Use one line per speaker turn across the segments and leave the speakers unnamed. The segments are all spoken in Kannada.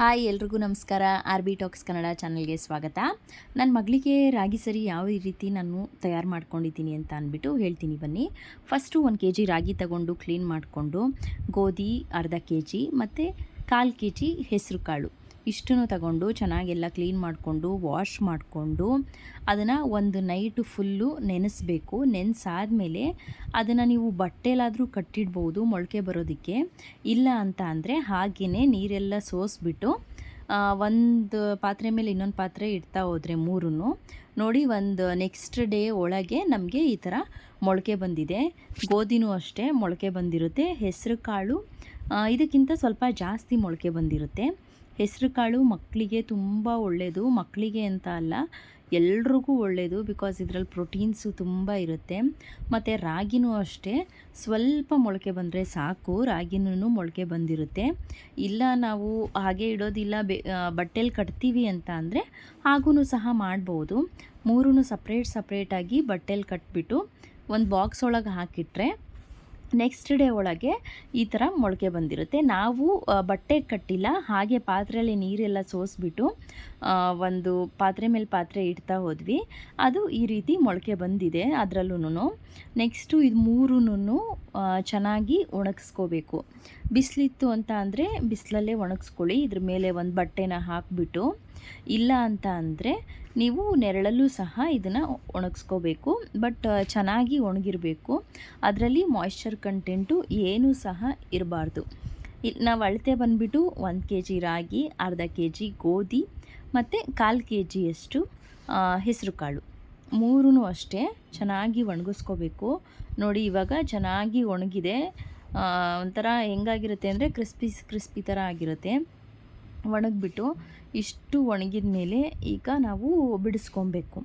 ಹಾಯ್ ಎಲ್ರಿಗೂ ನಮಸ್ಕಾರ. ಆರ್ ಬಿ ಟಾಕ್ಸ್ ಕನ್ನಡ ಚಾನಲ್ಗೆ ಸ್ವಾಗತ. ನನ್ನ ಮಗಳಿಗೆ ರಾಗಿ ಸರಿ ಯಾವ ರೀತಿ ನಾನು ತಯಾರು ಮಾಡ್ಕೊಂಡಿದ್ದೀನಿ ಅಂತ ಅಂದ್ಬಿಟ್ಟು ಹೇಳ್ತೀನಿ ಬನ್ನಿ. ಫಸ್ಟು 1 kg ರಾಗಿ ತಗೊಂಡು ಕ್ಲೀನ್ ಮಾಡಿಕೊಂಡು ಗೋಧಿ ಅರ್ಧ kg ಮತ್ತು 1/4 kg ಹೆಸರು ಕಾಳು ಇಷ್ಟನ್ನು ತಗೊಂಡು ಚೆನ್ನಾಗೆಲ್ಲ ಕ್ಲೀನ್ ಮಾಡಿಕೊಂಡು ವಾಶ್ ಮಾಡಿಕೊಂಡು ಅದನ್ನು ಒಂದು ನೈಟು ಫುಲ್ಲು ನೆನೆಸಬೇಕು. ನೆನೆಸಾದ್ಮೇಲೆ ಅದನ್ನು ನೀವು ಬಟ್ಟೆಲಾದರೂ ಕಟ್ಟಿಡ್ಬೋದು ಮೊಳಕೆ ಬರೋದಕ್ಕೆ. ಇಲ್ಲ ಅಂತ ಅಂದರೆ ಹಾಗೆಯೇ ನೀರೆಲ್ಲ ಸೋಸಿಬಿಟ್ಟು ಒಂದು ಪಾತ್ರೆ ಮೇಲೆ ಇನ್ನೊಂದು ಪಾತ್ರೆ ಇಡ್ತಾ ಹೋದರೆ ಮೂರನ್ನು ನೋಡಿ ಒಂದು ನೆಕ್ಸ್ಟ್ ಡೇ ಒಳಗೆ ನಮಗೆ ಈ ಥರ ಮೊಳಕೆ ಬಂದಿದೆ. ಗೋಧಿನೂ ಅಷ್ಟೇ ಮೊಳಕೆ ಬಂದಿರುತ್ತೆ. ಹೆಸರು ಕಾಳು ಇದಕ್ಕಿಂತ ಸ್ವಲ್ಪ ಜಾಸ್ತಿ ಮೊಳಕೆ ಬಂದಿರುತ್ತೆ. ಹೆಸರು ಕಾಳು ಮಕ್ಕಳಿಗೆ ತುಂಬ ಒಳ್ಳೆಯದು. ಮಕ್ಕಳಿಗೆ ಅಂತ ಅಲ್ಲ, ಎಲ್ರಿಗೂ ಒಳ್ಳೆಯದು. ಬಿಕಾಸ್ ಇದರಲ್ಲಿ ಪ್ರೋಟೀನ್ಸು ತುಂಬ ಇರುತ್ತೆ. ಮತ್ತು ರಾಗಿನೂ ಅಷ್ಟೇ ಸ್ವಲ್ಪ ಮೊಳಕೆ ಬಂದರೆ ಸಾಕು, ರಾಗಿನೂ ಮೊಳಕೆ ಬಂದಿರುತ್ತೆ. ಇಲ್ಲ ನಾವು ಹಾಗೆ ಇಡೋದಿಲ್ಲ, ಬಟ್ಟೆಲಿ ಕಟ್ತೀವಿ ಅಂತ ಅಂದರೆ ಹಾಗೂ ಸಹ ಮಾಡ್ಬೋದು. ಮೂರೂ ಸಪ್ರೇಟಾಗಿ ಬಟ್ಟೆಲಿ ಕಟ್ಬಿಟ್ಟು ಒಂದು ಬಾಕ್ಸ್ ಒಳಗೆ ಹಾಕಿಟ್ರೆ ನೆಕ್ಸ್ಟ್ ಡೇ ಒಳಗೆ ಈ ಥರ ಮೊಳಕೆ ಬಂದಿರುತ್ತೆ. ನಾವು ಬಟ್ಟೆ ಕಟ್ಟಿಲ್ಲ, ಹಾಗೆ ಪಾತ್ರೆಯಲ್ಲಿ ನೀರೆಲ್ಲ ಸೋಸಿಬಿಟ್ಟು ಒಂದು ಪಾತ್ರೆ ಮೇಲೆ ಪಾತ್ರೆ ಇಡ್ತಾ ಹೋದ್ವಿ. ಅದು ಈ ರೀತಿ ಮೊಳಕೆ ಬಂದಿದೆ ಅದರಲ್ಲೂ. ನೆಕ್ಸ್ಟು ಇದು ಮೂರೂ ಚೆನ್ನಾಗಿ ಒಣಗಿಸ್ಕೋಬೇಕು. ಬಿಸಿಲಿತ್ತು ಅಂತ ಅಂದರೆ ಬಿಸಿಲಲ್ಲೇ ಒಣಗಿಸ್ಕೊಳ್ಳಿ. ಇದ್ರ ಮೇಲೆ ಒಂದು ಬಟ್ಟೆನ ಹಾಕಿಬಿಟ್ಟು, ಇಲ್ಲ ಅಂತ ಅಂದರೆ ನೀವು ನೆರಳಲ್ಲೂ ಸಹ ಇದನ್ನು ಒಣಗಿಸ್ಕೋಬೇಕು. ಬಟ್ ಚೆನ್ನಾಗಿ ಒಣಗಿರಬೇಕು. ಅದರಲ್ಲಿ ಮಾಯ್ಶ್ಚರ್ ಕಂಟೆಂಟು ಏನೂ ಸಹ ಇರಬಾರ್ದು. ನಾವು ಅಳತೆ ಬಂದುಬಿಟ್ಟು 1 kg ರಾಗಿ, ಅರ್ಧ kg ಗೋಧಿ ಮತ್ತು 1/4 kgಯಷ್ಟು ಹೆಸರು ಕಾಳು ಮೂರೂ ಅಷ್ಟೇ ಚೆನ್ನಾಗಿ ಒಣಗಿಸ್ಕೋಬೇಕು. ನೋಡಿ ಇವಾಗ ಚೆನ್ನಾಗಿ ಒಣಗಿದೆ. ಒಂಥರ ಹೆಂಗಾಗಿರುತ್ತೆ ಅಂದರೆ ಕ್ರಿಸ್ಪಿ ಥರ ಆಗಿರುತ್ತೆ. ಒಣಗಿಬಿಟ್ಟು ಇಷ್ಟು ಒಣಗಿದ ಮೇಲೆ ಈಗ ನಾವು ಬಿಡಿಸ್ಕೊಬೇಕು.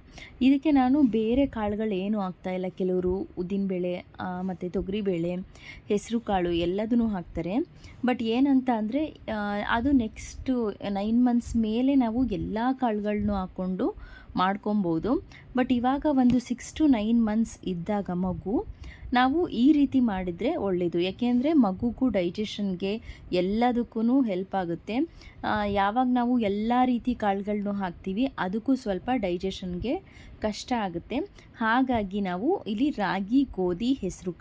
ಇದಕ್ಕೆ ನಾನು ಬೇರೆ ಕಾಳುಗಳೇನು ಹಾಕ್ತಾಯಿಲ್ಲ. ಕೆಲವರು ಉದ್ದಿನಬೇಳೆ ಮತ್ತು ತೊಗರಿಬೇಳೆ, ಹೆಸರು ಕಾಳು ಎಲ್ಲದನ್ನೂ ಹಾಕ್ತಾರೆ. ಬಟ್ ಏನಂತ ಅಂದರೆ ಅದು ನೆಕ್ಸ್ಟು 9 months ಮೇಲೆ ನಾವು ಎಲ್ಲ ಕಾಳುಗಳನ್ನೂ ಹಾಕ್ಕೊಂಡು ಮಾಡ್ಕೊಬೋದು. ಬಟ್ ಇವಾಗ ಒಂದು 6 to 9 months ಇದ್ದಾಗ ಮಗು ನಾವು ಈ ರೀತಿ ಮಾಡಿದರೆ ಒಳ್ಳೆಯದು. ಯಾಕೆಂದರೆ ಮಗುಗೂ ಡೈಜೆಷನ್ಗೆ ಎಲ್ಲದಕ್ಕೂ ಹೆಲ್ಪ್ ಆಗುತ್ತೆ. ಯಾವಾಗ ನಾವು ಎಲ್ಲ ರೀತಿ ಕಾಳುಗಳನ್ನೂ ಹಾಕ್ತೀವಿ ಅದಕ್ಕೂ ಸ್ವಲ್ಪ ಡೈಜೆಷನ್ಗೆ ಕಷ್ಟ ಆಗುತ್ತೆ. ಹಾಗಾಗಿ ನಾವು ಇಲ್ಲಿ ರಾಗಿ, ಗೋಧಿ, ಹೆಸರು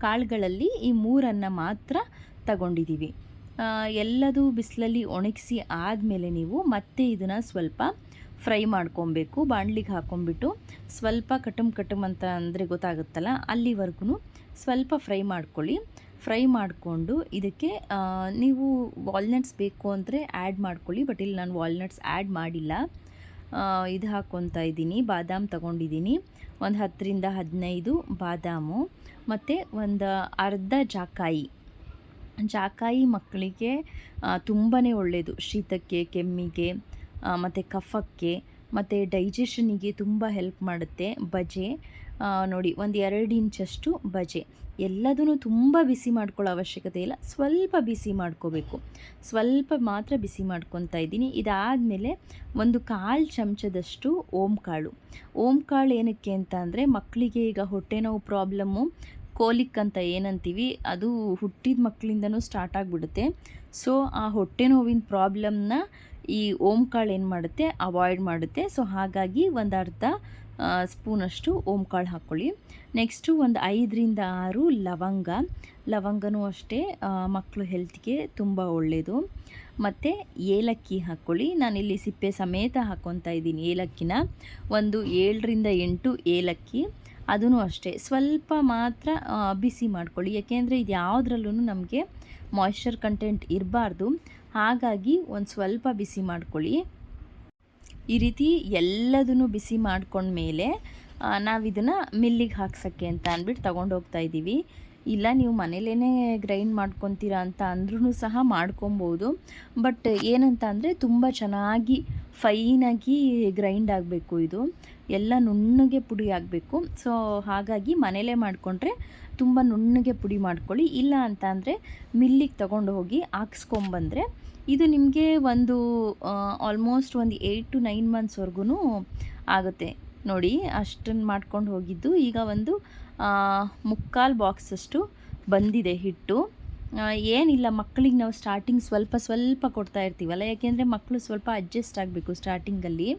ಕಾಳುಗಳಲ್ಲಿ ಈ ಮೂರನ್ನು ಮಾತ್ರ ತಗೊಂಡಿದ್ದೀವಿ. ಎಲ್ಲದೂ ಬಿಸಿಲಲ್ಲಿ ಒಣಗಿಸಿ ಆದಮೇಲೆ ನೀವು ಮತ್ತೆ ಇದನ್ನು ಸ್ವಲ್ಪ ಫ್ರೈ ಮಾಡ್ಕೊಬೇಕು. ಬಾಣಲಿಗೆ ಹಾಕ್ಕೊಂಬಿಟ್ಟು ಸ್ವಲ್ಪ ಕಟಮ್ ಅಂತ ಅಂದರೆ ಗೊತ್ತಾಗುತ್ತಲ್ಲ, ಅಲ್ಲಿವರೆಗೂ ಸ್ವಲ್ಪ ಫ್ರೈ ಮಾಡ್ಕೊಳ್ಳಿ. ಫ್ರೈ ಮಾಡಿಕೊಂಡು ಇದಕ್ಕೆ ನೀವು ವಾಲ್ನಟ್ಸ್ ಬೇಕು ಅಂದರೆ ಆ್ಯಡ್ ಮಾಡ್ಕೊಳ್ಳಿ. ಬಟ್ ಇಲ್ಲಿ ನಾನು ವಾಲ್ನಟ್ಸ್ ಆ್ಯಡ್ ಮಾಡಿಲ್ಲ. ಇದು ಹಾಕ್ಕೊತಾ ಇದ್ದೀನಿ. ಬಾದಾಮ್ ತೊಗೊಂಡಿದ್ದೀನಿ, ಒಂದು 10ರಿಂದ 15 ಬಾದಾಮು ಮತ್ತು ಒಂದು ಅರ್ಧ ಜಾಕಾಯಿ ಮಕ್ಕಳಿಗೆ ತುಂಬಾ ಒಳ್ಳೆಯದು. ಶೀತಕ್ಕೆ, ಕೆಮ್ಮಿಗೆ ಮತ್ತು ಕಫಕ್ಕೆ ಮತ್ತು ಡೈಜೆಷನಿಗೆ ತುಂಬ ಹೆಲ್ಪ್ ಮಾಡುತ್ತೆ. ಬಜೆ ನೋಡಿ, ಒಂದು 2 ಇಂಚಷ್ಟು ಬಜೆ. ಎಲ್ಲದೂ ತುಂಬ ಬಿಸಿ ಮಾಡ್ಕೊಳ್ಳೋ ಅವಶ್ಯಕತೆ ಇಲ್ಲ, ಸ್ವಲ್ಪ ಬಿಸಿ ಮಾಡ್ಕೋಬೇಕು. ಸ್ವಲ್ಪ ಮಾತ್ರ ಬಿಸಿ ಮಾಡ್ಕೊತಾ ಇದ್ದೀನಿ. ಇದಾದಮೇಲೆ ಒಂದು 1/4 ಚಮಚದಷ್ಟು ಓಂ ಕಾಳು ಏನಕ್ಕೆ ಅಂತ ಅಂದರೆ ಮಕ್ಕಳಿಗೆ ಈಗ ಹೊಟ್ಟೆ ನೋವು ಪ್ರಾಬ್ಲಮ್ಮು, ಕೋಲಿಕ್ ಅಂತ ಏನಂತೀವಿ, ಅದು ಹುಟ್ಟಿದ ಮಕ್ಕಳಿಂದನೂ ಸ್ಟಾರ್ಟ್ ಆಗಿಬಿಡುತ್ತೆ. ಸೊ ಆ ಹೊಟ್ಟೆ ನೋವಿನ ಪ್ರಾಬ್ಲಮ್ನ ಈ ಓಂ ಕಾಳು ಏನು ಮಾಡುತ್ತೆ, ಅವಾಯ್ಡ್ ಮಾಡುತ್ತೆ. ಸೊ ಹಾಗಾಗಿ ಒಂದು ಅರ್ಧ ಸ್ಪೂನಷ್ಟು ಓಂ ಕಾಳು ಹಾಕ್ಕೊಳ್ಳಿ. ನೆಕ್ಸ್ಟು ಒಂದು 5ರಿಂದ 6 ಲವಂಗನೂ ಅಷ್ಟೇ ಮಕ್ಕಳು ಹೆಲ್ತ್ಗೆ ತುಂಬ ಒಳ್ಳೆಯದು. ಮತ್ತು ಏಲಕ್ಕಿ ಹಾಕ್ಕೊಳ್ಳಿ. ನಾನಿಲ್ಲಿ ಸಿಪ್ಪೆ ಸಮೇತ ಹಾಕ್ಕೊತಾ ಇದ್ದೀನಿ ಏಲಕ್ಕಿನ. ಒಂದು 7ರಿಂದ 8 ಏಲಕ್ಕಿ, ಅದೂ ಅಷ್ಟೇ ಸ್ವಲ್ಪ ಮಾತ್ರ ಬಿಸಿ ಮಾಡ್ಕೊಳ್ಳಿ. ಯಾಕೆಂದರೆ ಇದು ಯಾವುದ್ರಲ್ಲೂ ನಮಗೆ ಮಾಯ್ಶ್ಚರ್ ಕಂಟೆಂಟ್ ಇರಬಾರ್ದು. ಹಾಗಾಗಿ ಒಂದು ಸ್ವಲ್ಪ ಬಿಸಿ ಮಾಡ್ಕೊಳ್ಳಿ. ಈ ರೀತಿ ಎಲ್ಲದನ್ನು ಬಿಸಿ ಮಾಡ್ಕೊಂಡ್ಮೇಲೆ ನಾವು ಇದನ್ನು ಮಿಲ್ಲಿಗೆ ಹಾಕ್ಸೋಕ್ಕೆ ಅಂತ ಅಂದ್ಬಿಟ್ಟು ತೊಗೊಂಡು ಹೋಗ್ತಾ ಇದ್ದೀವಿ. ಇಲ್ಲ ನೀವು ಮನೇಲೇ ಗ್ರೈಂಡ್ ಮಾಡ್ಕೊತೀರಾ ಅಂತ ಅಂದ್ರೂ ಸಹ ಮಾಡ್ಕೊಬೋದು. ಬಟ್ ಏನಂತ ಅಂದರೆ ತುಂಬ ಚೆನ್ನಾಗಿ ಫೈನಾಗಿ ಗ್ರೈಂಡ್ ಆಗಬೇಕು. ಇದು ಎಲ್ಲ ನುಣ್ಣಗೆ ಪುಡಿ ಆಗಬೇಕು. ಸೊ ಹಾಗಾಗಿ ಮನೇಲೇ ಮಾಡಿಕೊಂಡ್ರೆ ತುಂಬ ನುಣ್ಣಗೆ ಪುಡಿ ಮಾಡ್ಕೊಳ್ಳಿ. ಇಲ್ಲ ಅಂತ ಅಂದರೆ ಮಿಲ್ಲಿಗೆ ತೊಗೊಂಡು ಹೋಗಿ ಹಾಕ್ಸ್ಕೊಂಬಂದರೆ ಇದು ನಿಮಗೆ ಒಂದು ಆಲ್ಮೋಸ್ಟ್ ಒಂದು 8 to 9 monthsವರೆಗೂ ಆಗುತ್ತೆ. ನೋಡಿ ಅಷ್ಟನ್ನು ಮಾಡ್ಕೊಂಡು ಹೋಗಿದ್ದು ಈಗ ಒಂದು 3/4 ಬಾಕ್ಸಷ್ಟು ಬಂದಿದೆ ಹಿಟ್ಟು. ಏನಿಲ್ಲ, ಮಕ್ಕಳಿಗೆ ನಾವು ಸ್ಟಾರ್ಟಿಂಗ್ ಸ್ವಲ್ಪ ಸ್ವಲ್ಪ ಕೊಡ್ತಾ ಇರ್ತೀವಲ್ಲ, ಯಾಕೆಂದರೆ ಮಕ್ಕಳು ಸ್ವಲ್ಪ ಅಡ್ಜಸ್ಟ್ ಆಗಬೇಕು ಸ್ಟಾರ್ಟಿಂಗಲ್ಲಿ.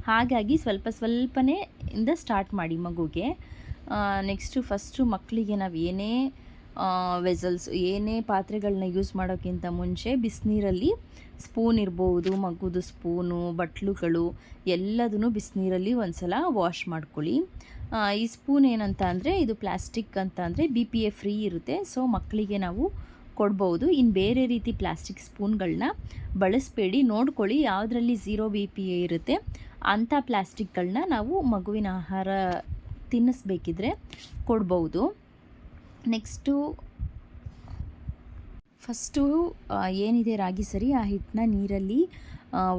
ಹಾಗಾಗಿ ಸ್ವಲ್ಪ ಸ್ವಲ್ಪನೇ ಇಂದ ಸ್ಟಾರ್ಟ್ ಮಾಡಿ ಮಗುಗೆ. ನೆಕ್ಸ್ಟು ಫಸ್ಟು ಮಕ್ಕಳಿಗೆ ನಾವು ಏನೇ ವೆಸಲ್ಸ್, ಏನೇ ಪಾತ್ರೆಗಳನ್ನ ಯೂಸ್ ಮಾಡೋಕ್ಕಿಂತ ಮುಂಚೆ ಬಿಸಿನೀರಲ್ಲಿ ಸ್ಪೂನ್ ಇರ್ಬೋದು, ಮಗುದು ಸ್ಪೂನು, ಬಟ್ಲುಗಳು ಎಲ್ಲದನ್ನು ಬಿಸಿನೀರಲ್ಲಿ ಒಂದು ಸಲ ವಾಶ್ ಮಾಡ್ಕೊಳ್ಳಿ. ಈ ಸ್ಪೂನ್ ಏನಂತ ಅಂದರೆ ಇದು ಪ್ಲಾಸ್ಟಿಕ್ ಅಂತ ಅಂದರೆ BPA ಫ್ರೀ ಇರುತ್ತೆ, ಸೊ ಮಕ್ಕಳಿಗೆ ನಾವು ಕೊಡ್ಬೋದು. ಇನ್ನು ಬೇರೆ ರೀತಿ ಪ್ಲಾಸ್ಟಿಕ್ ಸ್ಪೂನ್ಗಳನ್ನ ಬಳಸಬೇಡಿ, ನೋಡ್ಕೊಳ್ಳಿ ಯಾವುದರಲ್ಲಿ 0 BPA ಇರುತ್ತೆ ಅಂಥ ಪ್ಲಾಸ್ಟಿಕ್ಗಳನ್ನ ನಾವು ಮಗುವಿನ ಆಹಾರ ತಿನ್ನಿಸ್ಬೇಕಿದ್ರೆ ಕೊಡ್ಬೋದು. ನೆಕ್ಸ್ಟು ಫಸ್ಟು ಏನಿದೆ ರಾಗಿ ಸರಿ, ಆ ಹಿಟ್ಟನ್ನ ನೀರಲ್ಲಿ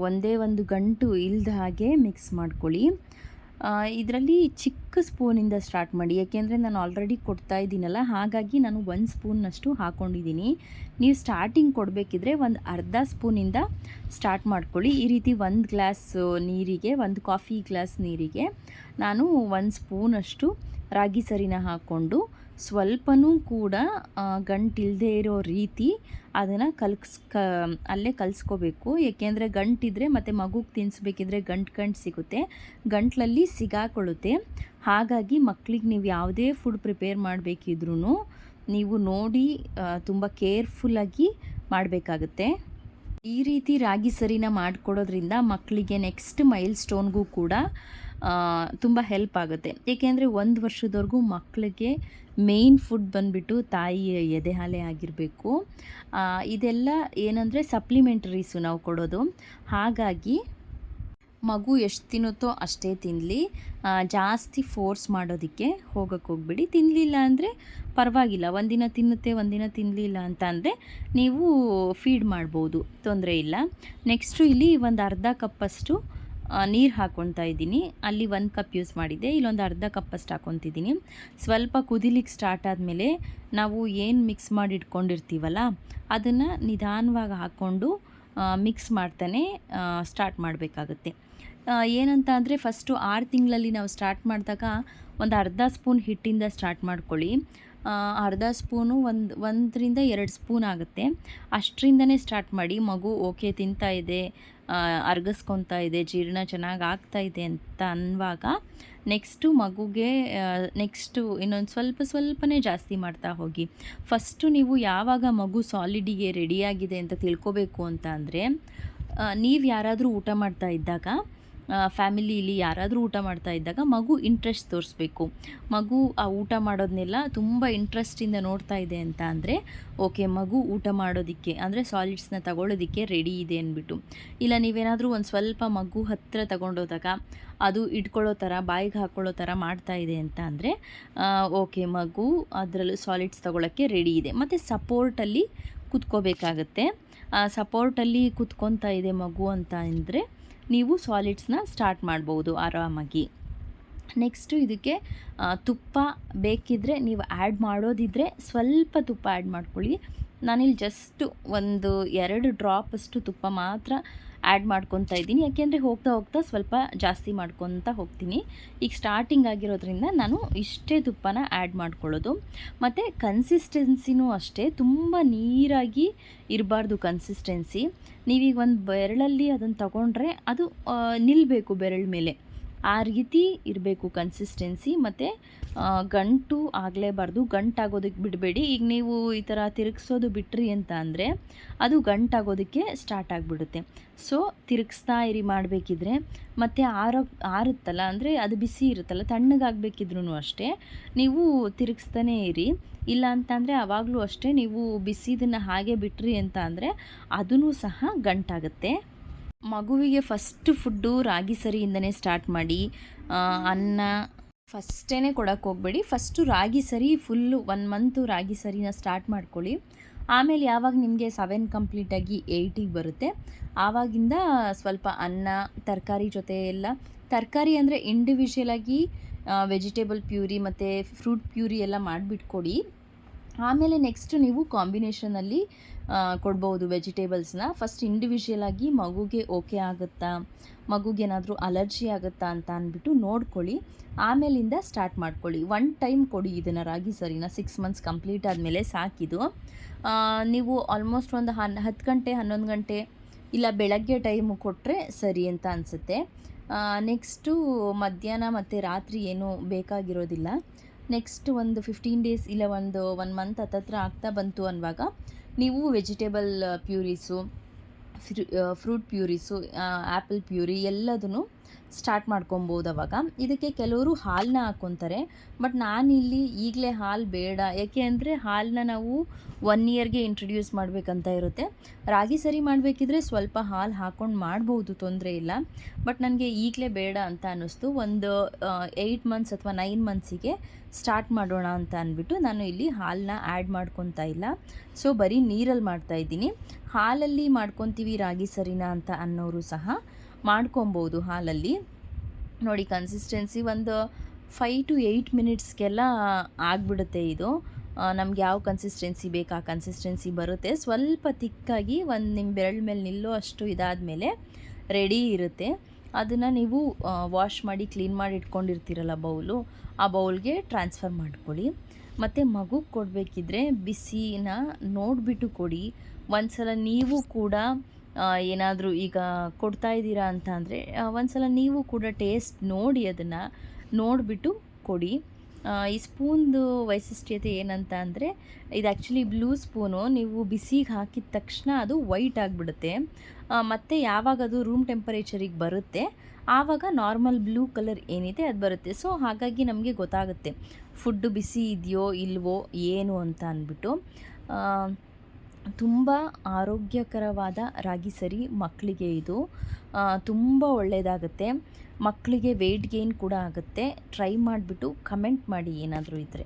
ಒಂದೇ ಒಂದು ಗಂಟು ಇಲ್ಲದ ಹಾಗೆ ಮಿಕ್ಸ್ ಮಾಡ್ಕೊಳ್ಳಿ. ಇದರಲ್ಲಿ ಚಿಕ್ಕ ಸ್ಪೂನಿಂದ ಸ್ಟಾರ್ಟ್ ಮಾಡಿ, ಯಾಕೆಂದರೆ ನಾನು ಆಲ್ರೆಡಿ ಕೊಡ್ತಾ ಇದ್ದೀನಲ್ಲ, ಹಾಗಾಗಿ ನಾನು 1 ಸ್ಪೂನ್ನಷ್ಟು ಹಾಕ್ಕೊಂಡಿದ್ದೀನಿ. ನೀವು ಸ್ಟಾರ್ಟಿಂಗ್ ಕೊಡಬೇಕಿದ್ರೆ ಒಂದು ಅರ್ಧ ಸ್ಪೂನಿಂದ ಸ್ಟಾರ್ಟ್ ಮಾಡ್ಕೊಳ್ಳಿ. ಈ ರೀತಿ 1 ಗ್ಲಾಸ್ ನೀರಿಗೆ, 1 ಕಾಫಿ ಗ್ಲಾಸ್ ನೀರಿಗೆ ನಾನು 1 ಸ್ಪೂನಷ್ಟು ರಾಗಿ ಸರಿನ ಹಾಕ್ಕೊಂಡು ಸ್ವಲ್ಪನೂ ಕೂಡ ಗಂಟಿಲ್ಲದೆ ಇರೋ ರೀತಿ ಅದನ್ನು ಅಲ್ಲೇ ಕಲಿಸ್ಕೋಬೇಕು. ಏಕೆಂದರೆ ಗಂಟಿದ್ರೆ ಮತ್ತು ಮಗುಗೆ ತಿನ್ನಿಸ್ಬೇಕಿದ್ರೆ ಗಂಟು ಸಿಗುತ್ತೆ, ಗಂಟ್ಲಲ್ಲಿ ಸಿಗಾಕೊಳ್ಳುತ್ತೆ. ಹಾಗಾಗಿ ಮಕ್ಕಳಿಗೆ ನೀವು ಯಾವುದೇ ಫುಡ್ ಪ್ರಿಪೇರ್ ಮಾಡಬೇಕಿದ್ರೂ ನೀವು ನೋಡಿ ತುಂಬ ಕೇರ್ಫುಲ್ಲಾಗಿ ಮಾಡಬೇಕಾಗುತ್ತೆ. ಈ ರೀತಿ ರಾಗಿ ಸರಿನ ಮಾಡಿಕೊಡೋದ್ರಿಂದ ಮಕ್ಕಳಿಗೆ ನೆಕ್ಸ್ಟ್ ಮೈಲ್ ಸ್ಟೋನ್ಗೂ ಕೂಡ ತುಂಬ ಹೆಲ್ಪ್ ಆಗುತ್ತೆ. ಏಕೆಂದರೆ 1 ವರ್ಷದವರೆಗೂ ಮಕ್ಕಳಿಗೆ ಮೇಯ್ನ್ ಫುಡ್ ಬಂದುಬಿಟ್ಟು ತಾಯಿಯ ಎದೆ ಹಾಲೇ ಆಗಿರಬೇಕು. ಇದೆಲ್ಲ ಏನಂದರೆ ಸಪ್ಲಿಮೆಂಟರೀಸು ನಾವು ಕೊಡೋದು. ಹಾಗಾಗಿ ಮಗು ಎಷ್ಟು ತಿನ್ನುತ್ತೋ ಅಷ್ಟೇ ತಿನ್ನಲಿ, ಜಾಸ್ತಿ ಫೋರ್ಸ್ ಮಾಡೋದಕ್ಕೆ ಹೋಗಬೇಡಿ. ತಿನ್ನಲಿಲ್ಲ ಅಂದರೆ ಪರವಾಗಿಲ್ಲ, ಒಂದಿನ ತಿನ್ನುತ್ತೆ ಒಂದಿನ ತಿನ್ನಲಿಲ್ಲ ಅಂತ ಅಂದರೆ ನೀವು ಫೀಡ್ ಮಾಡ್ಬೋದು, ತೊಂದರೆ ಇಲ್ಲ. ನೆಕ್ಸ್ಟು ಇಲ್ಲಿ ಒಂದು ಅರ್ಧ ಕಪ್ಪಷ್ಟು ನೀರು ಹಾಕ್ಕೊಳ್ತಾ ಇದ್ದೀನಿ. ಅಲ್ಲಿ 1 ಕಪ್ ಯೂಸ್ ಮಾಡಿದ್ದೆ, ಇಲ್ಲೊಂದು ಅರ್ಧ ಕಪ್ಪಷ್ಟು ಹಾಕ್ಕೊತಿದ್ದೀನಿ. ಸ್ವಲ್ಪ ಕುದಿಲಿಕ್ಕೆ ಸ್ಟಾರ್ಟ್ ಆದಮೇಲೆ ನಾವು ಏನು ಮಿಕ್ಸ್ ಮಾಡಿ ಇಟ್ಕೊಂಡಿರ್ತೀವಲ್ಲ ಅದನ್ನು ನಿಧಾನವಾಗಿ ಹಾಕ್ಕೊಂಡು ಮಿಕ್ಸ್ ಮಾಡ್ತಾನೆ ಸ್ಟಾರ್ಟ್ ಮಾಡಬೇಕಾಗುತ್ತೆ. ಏನಂತ ಅಂದರೆ ಫಸ್ಟು 6 ತಿಂಗಳಲ್ಲಿ ನಾವು ಸ್ಟಾರ್ಟ್ ಮಾಡಿದಾಗ ಒಂದು ಅರ್ಧ ಸ್ಪೂನ್ ಹಿಟ್ಟಿಂದ ಸ್ಟಾರ್ಟ್ ಮಾಡ್ಕೊಳ್ಳಿ. ಅರ್ಧ ಸ್ಪೂನು 1ರಿಂದ 2 ಸ್ಪೂನ್ ಆಗುತ್ತೆ, ಅಷ್ಟರಿಂದನೇ ಸ್ಟಾರ್ಟ್ ಮಾಡಿ. ಮಗು ಓಕೆ ತಿಂತಾ ಇದೆ, ಅರ್ಗಿಸ್ಕೊತಾ ಇದೆ, ಜೀರ್ಣ ಚೆನ್ನಾಗಿ ಆಗ್ತಾಯಿದೆ ಅಂತ ಅನ್ನುವಾಗ ನೆಕ್ಸ್ಟು ಮಗುಗೆ ಇನ್ನೊಂದು ಸ್ವಲ್ಪನೇ ಜಾಸ್ತಿ ಮಾಡ್ತಾ ಹೋಗಿ. ಫಸ್ಟು ನೀವು ಯಾವಾಗ ಮಗು ಸಾಲಿಡಿಗೆ ರೆಡಿಯಾಗಿದೆ ಅಂತ ತಿಳ್ಕೊಬೇಕು ಅಂತ ಅಂದರೆ, ನೀವು ಯಾರಾದರೂ ಊಟ ಮಾಡ್ತಾ ಇದ್ದಾಗ, ಫ್ಯಾಮಿಲಿಯಲ್ಲಿ ಯಾರಾದರೂ ಊಟ ಮಾಡ್ತಾ ಇದ್ದಾಗ ಮಗು ಇಂಟ್ರೆಸ್ಟ್ ತೋರಿಸ್ಬೇಕು. ಮಗು ಆ ಊಟ ಮಾಡೋದನ್ನೆಲ್ಲ ತುಂಬ ಇಂಟ್ರೆಸ್ಟಿಂದ ನೋಡ್ತಾ ಇದೆ ಅಂತ ಅಂದರೆ ಓಕೆ, ಮಗು ಊಟ ಮಾಡೋದಕ್ಕೆ ಅಂದರೆ ಸಾಲಿಡ್ಸ್ನ ತಗೊಳ್ಳೋದಕ್ಕೆ ರೆಡಿ ಇದೆ ಅಂದ್ಬಿಟ್ಟು. ಇಲ್ಲ ನೀವೇನಾದರೂ ಒಂದು ಸ್ವಲ್ಪ ಮಗು ಹತ್ತಿರ ತಗೊಂಡೋದಾಗ ಅದು ಇಟ್ಕೊಳ್ಳೋ ಥರ, ಬಾಯಿಗೆ ಹಾಕ್ಕೊಳ್ಳೋ ಥರ ಮಾಡ್ತಾ ಇದೆ ಅಂತ ಅಂದರೆ ಓಕೆ, ಮಗು ಅದರಲ್ಲೂ ಸಾಲಿಡ್ಸ್ ತಗೊಳ್ಳೋಕ್ಕೆ ರೆಡಿ ಇದೆ. ಮತ್ತು ಸಪೋರ್ಟಲ್ಲಿ ಕುತ್ಕೋಬೇಕಾಗತ್ತೆ. ಸಪೋರ್ಟಲ್ಲಿ ಕುತ್ಕೊತಾ ಇದೆ ಮಗು ಅಂತ ಅಂದರೆ ನೀವು ಸಾಲಿಡ್ಸ್ನ ಸ್ಟಾರ್ಟ್ ಮಾಡ್ಬೋದು ಆರಾಮಾಗಿ. ನೆಕ್ಸ್ಟು ಇದಕ್ಕೆ ತುಪ್ಪ ಬೇಕಿದ್ದರೆ ನೀವು ಆ್ಯಡ್ ಮಾಡೋದಿದ್ದರೆ ಸ್ವಲ್ಪ ತುಪ್ಪ ಆ್ಯಡ್ ಮಾಡ್ಕೊಳ್ಳಿ. ನಾನಿಲ್ಲಿ ಜಸ್ಟು 1-2 ಡ್ರಾಪಷ್ಟು ತುಪ್ಪ ಮಾತ್ರ ಆ್ಯಡ್ ಮಾಡ್ಕೊತಾ ಇದ್ದೀನಿ, ಯಾಕೆಂದರೆ ಹೋಗ್ತಾ ಸ್ವಲ್ಪ ಜಾಸ್ತಿ ಮಾಡ್ಕೊತಾ ಹೋಗ್ತೀನಿ. ಈಗ ಸ್ಟಾರ್ಟಿಂಗ್ ಆಗಿರೋದ್ರಿಂದ ನಾನು ಇಷ್ಟೇ ತುಪ್ಪನ ಆ್ಯಡ್ ಮಾಡ್ಕೊಳ್ಳೋದು. ಮತ್ತು ಕನ್ಸಿಸ್ಟೆನ್ಸಿನೂ ಅಷ್ಟೇ, ತುಂಬ ನೀರಾಗಿ ಇರಬಾರ್ದು ಕನ್ಸಿಸ್ಟೆನ್ಸಿ. ನೀವೀಗ ಒಂದು ಬೆರಳಲ್ಲಿ ಅದನ್ನು ತಗೊಂಡ್ರೆ ಅದು ನಿಲ್ಲಬೇಕು ಬೆರಳ ಮೇಲೆ, ಆ ರೀತಿ ಇರಬೇಕು ಕನ್ಸಿಸ್ಟೆನ್ಸಿ. ಮತ್ತು ಗಂಟು ಆಗಲೇಬಾರ್ದು, ಗಂಟಾಗೋದಕ್ಕೆ ಬಿಡಬೇಡಿ. ಈಗ ನೀವು ಈ ಥರ ತಿರುಗಿಸೋದು ಬಿಟ್ರಿ ಅಂತ ಅಂದರೆ ಅದು ಗಂಟಾಗೋದಕ್ಕೆ ಸ್ಟಾರ್ಟ್ ಆಗಿಬಿಡುತ್ತೆ. ಸೊ ತಿರುಗಿಸ್ತಾ ಇರಿ ಮಾಡಬೇಕಿದ್ರೆ. ಮತ್ತು ಆರುತ್ತಲ್ಲ ಅಂದರೆ ಅದು ಬಿಸಿ ಇರುತ್ತಲ್ಲ, ತಣ್ಣಗಾಗಬೇಕಿದ್ರೂ ಅಷ್ಟೇ ನೀವು ತಿರುಗಿಸ್ತಾನೇ ಇರಿ. ಇಲ್ಲ ಅಂತಂದರೆ ಆವಾಗಲೂ ಅಷ್ಟೇ ನೀವು ಬಿಸಿದನ್ನು ಹಾಗೆ ಬಿಟ್ರಿ ಅಂತ ಅಂದರೆ ಅದೂ ಸಹ ಗಂಟಾಗುತ್ತೆ. ಮಗುವಿಗೆ ಫಸ್ಟ್ ಫುಡ್ಡು ರಾಗಿ ಸರಿಯಿಂದನೇ ಸ್ಟಾರ್ಟ್ ಮಾಡಿ. ಅನ್ನ ಫಸ್ಟೇ ಕೊಡೋಕ್ಕೆ ಹೋಗಬೇಡಿ. ಫಸ್ಟು ರಾಗಿ ಸರಿ ಫುಲ್ಲು 1 ಮಂತು ರಾಗಿ ಸರಿನ ಸ್ಟಾರ್ಟ್ ಮಾಡ್ಕೊಳ್ಳಿ. ಆಮೇಲೆ ಯಾವಾಗ ನಿಮಗೆ 7 ಕಂಪ್ಲೀಟಾಗಿ 8ಗೆ ಬರುತ್ತೆ ಆವಾಗಿಂದ ಸ್ವಲ್ಪ ಅನ್ನ, ತರಕಾರಿ ಜೊತೆ ಎಲ್ಲ, ತರಕಾರಿ ಅಂದರೆ ಇಂಡಿವಿಜುವಲಾಗಿ ವೆಜಿಟೇಬಲ್ ಪ್ಯೂರಿ ಮತ್ತು ಫ್ರೂಟ್ ಪ್ಯೂರಿ ಎಲ್ಲ ಮಾಡಿಬಿಟ್ಕೊಡಿ. ಆಮೇಲೆ ನೆಕ್ಸ್ಟ್ ನೀವು ಕಾಂಬಿನೇಷನಲ್ಲಿ ಕೊಡ್ಬೋದು ವೆಜಿಟೇಬಲ್ಸ್ನ. ಫಸ್ಟ್ ಇಂಡಿವಿಜುವಲಾಗಿ ಮಗುಗೆ ಓಕೆ ಆಗುತ್ತಾ, ಮಗುಗೇನಾದರೂ ಅಲರ್ಜಿ ಆಗುತ್ತಾ ಅಂತ ಅಂದ್ಬಿಟ್ಟು ನೋಡ್ಕೊಳ್ಳಿ. ಆಮೇಲಿಂದ ಸ್ಟಾರ್ಟ್ ಮಾಡ್ಕೊಳ್ಳಿ. 1 ಟೈಮ್ ಕೊಡಿ ಇದನ್ನು ರಾಗಿ ಸರಿನ. 6 ಮಂತ್ಸ್ ಕಂಪ್ಲೀಟ್ ಆದಮೇಲೆ ಸಾಕಿದು. ನೀವು ಆಲ್ಮೋಸ್ಟ್ ಒಂದು 10 ಗಂಟೆ 11 ಗಂಟೆ ಇಲ್ಲ ಬೆಳಗ್ಗೆ ಟೈಮು ಕೊಟ್ಟರೆ ಸರಿ ಅಂತ ಅನಿಸುತ್ತೆ. ನೆಕ್ಸ್ಟು ಮಧ್ಯಾಹ್ನ ಮತ್ತು ರಾತ್ರಿ ಏನೂ ಬೇಕಾಗಿರೋದಿಲ್ಲ. ನೆಕ್ಸ್ಟ್ ಒಂದು 15 ಡೇಸ್ ಇಲ್ಲ ಒಂದು 1 ಮಂತ್ ಹತ್ತತ್ರ ಆಗ್ತಾ ಬಂತು ಅನ್ನುವಾಗ ನೀವು ವೆಜಿಟೇಬಲ್ ಪ್ಯೂರೀಸು, ಫ್ರೂಟ್ ಪ್ಯೂರೀಸು, ಆ್ಯಪಲ್ ಪ್ಯೂರಿ ಎಲ್ಲದನ್ನು ಸ್ಟಾರ್ಟ್ ಮಾಡ್ಕೊಬೋದು ಅವಾಗ. ಇದಕ್ಕೆ ಕೆಲವರು ಹಾಲನ್ನ ಹಾಕ್ಕೊತಾರೆ, ಬಟ್ ನಾನಿಲ್ಲಿ ಈಗಲೇ ಹಾಲು ಬೇಡ. ಯಾಕೆ ಅಂದರೆ ಹಾಲನ್ನ ನಾವು 1 ಇಯರ್ಗೆ ಇಂಟ್ರೊಡ್ಯೂಸ್ ಮಾಡಬೇಕಂತ ಇರುತ್ತೆ. ರಾಗಿ ಸರಿ ಮಾಡಬೇಕಿದ್ರೆ ಸ್ವಲ್ಪ ಹಾಲು ಹಾಕ್ಕೊಂಡು ಮಾಡ್ಬೋದು, ತೊಂದರೆ ಇಲ್ಲ. ಬಟ್ ನನಗೆ ಈಗಲೇ ಬೇಡ ಅಂತ ಅನ್ನಿಸ್ತು. ಒಂದು 8 ಮಂತ್ಸ್ ಅಥವಾ 9 ಮಂತ್ಸಿಗೆ ಸ್ಟಾರ್ಟ್ ಮಾಡೋಣ ಅಂತ ಅಂದ್ಬಿಟ್ಟು ನಾನು ಇಲ್ಲಿ ಹಾಲನ್ನ ಆ್ಯಡ್ ಮಾಡ್ಕೊತಾ ಇಲ್ಲ. ಸೊ ಬರೀ ನೀರಲ್ಲಿ ಮಾಡ್ತಾಯಿದ್ದೀನಿ. ಹಾಲಲ್ಲಿ ಮಾಡ್ಕೊತೀವಿ ರಾಗಿ ಸರಿನಾ ಅಂತ ಅನ್ನೋರು ಸಹ ಮಾಡ್ಕೊಬೋದು ಹಾಲಲ್ಲಿ. ನೋಡಿ ಕನ್ಸಿಸ್ಟೆನ್ಸಿ ಒಂದು 5 to 8 ಮಿನಿಟ್ಸ್ಗೆಲ್ಲ ಆಗಿಬಿಡುತ್ತೆ ಇದು. ನಮ್ಗೆ ಯಾವ ಕನ್ಸಿಸ್ಟೆನ್ಸಿ ಬೇಕು ಆ ಕನ್ಸಿಸ್ಟೆನ್ಸಿ ಬರುತ್ತೆ. ಸ್ವಲ್ಪ ತಿಕ್ಕಾಗಿ ಒಂದು ನಿಮ್ಮ ಬೆರಳು ಮೇಲೆ ನಿಲ್ಲೋ ಅಷ್ಟು ಇದಾದಮೇಲೆ ರೆಡಿ ಇರುತ್ತೆ. ಅದನ್ನು ನೀವು ವಾಶ್ ಮಾಡಿ ಕ್ಲೀನ್ ಮಾಡಿ ಇಟ್ಕೊಂಡಿರ್ತೀರಲ್ಲ ಬೌಲು, ಆ ಬೌಲ್ಗೆ ಟ್ರಾನ್ಸ್ಫರ್ ಮಾಡ್ಕೊಳ್ಳಿ. ಮತ್ತು ಮಗುಗೆ ಕೊಡಬೇಕಿದ್ರೆ ಬಿಸಿನ ನೋಡಿಬಿಟ್ಟು ಕೊಡಿ. ಒಂದು ಸಲ ನೀವು ಕೂಡ ಏನಾದರೂ ಈಗ ಕೊಡ್ತಾ ಇದ್ದೀರಾ ಅಂತ ಅಂದರೆ ಒಂದು ಸಲ ನೀವು ಕೂಡ ಟೇಸ್ಟ್ ನೋಡಿ ಅದನ್ನು ನೋಡಿಬಿಟ್ಟು ಕೊಡಿ. ಈ ಸ್ಪೂನ್ದು ವೈಶಿಷ್ಟ್ಯತೆ ಏನಂತ ಅಂದರೆ ಇದು ಆ್ಯಕ್ಚುಲಿ ಬ್ಲೂ ಸ್ಪೂನು. ನೀವು ಬಿಸಿಗೆ ಹಾಕಿದ ತಕ್ಷಣ ಅದು ವೈಟ್ ಆಗಿಬಿಡುತ್ತೆ. ಮತ್ತು ಯಾವಾಗ ಅದು ರೂಮ್ ಟೆಂಪರೇಚರಿಗೆ ಬರುತ್ತೆ ಆವಾಗ ನಾರ್ಮಲ್ ಬ್ಲೂ ಕಲರ್ ಏನಿದೆ ಅದು ಬರುತ್ತೆ. ಸೊ ಹಾಗಾಗಿ ನಮಗೆ ಗೊತ್ತಾಗುತ್ತೆ ಫುಡ್ಡು ಬಿಸಿ ಇದೆಯೋ ಇಲ್ವೋ ಏನು ಅಂತ ಅಂದ್ಬಿಟ್ಟು. ತುಂಬ ಆರೋಗ್ಯಕರವಾದ ರಾಗಿ ಸರಿ ಮಕ್ಕಳಿಗೆ ಇದು ತುಂಬ ಒಳ್ಳೆಯದಾಗುತ್ತೆ. ಮಕ್ಕಳಿಗೆ ವೆಯ್ಟ್ ಗೇನ್ ಕೂಡ ಆಗುತ್ತೆ. ಟ್ರೈ ಮಾಡಿಬಿಟ್ಟು ಕಮೆಂಟ್ ಮಾಡಿ ಏನಾದರೂ ಇದ್ದರೆ.